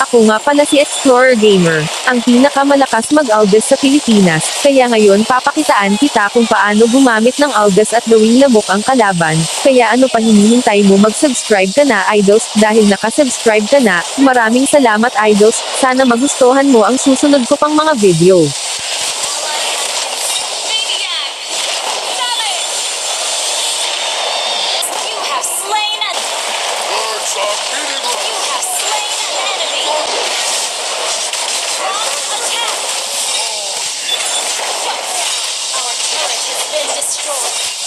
Ako nga pala si Explorer Gamer, ang pinakamalakas mag-algas sa Pilipinas, kaya ngayon papakitaan kita kung paano gumamit ng algas at gawing lamok ang kalaban, kaya ano pa hinihintay mo, mag-subscribe ka na idols, dahil nakasubscribe ka na, maraming salamat idols, sana magustuhan mo ang susunod ko pang mga video. Destroyed.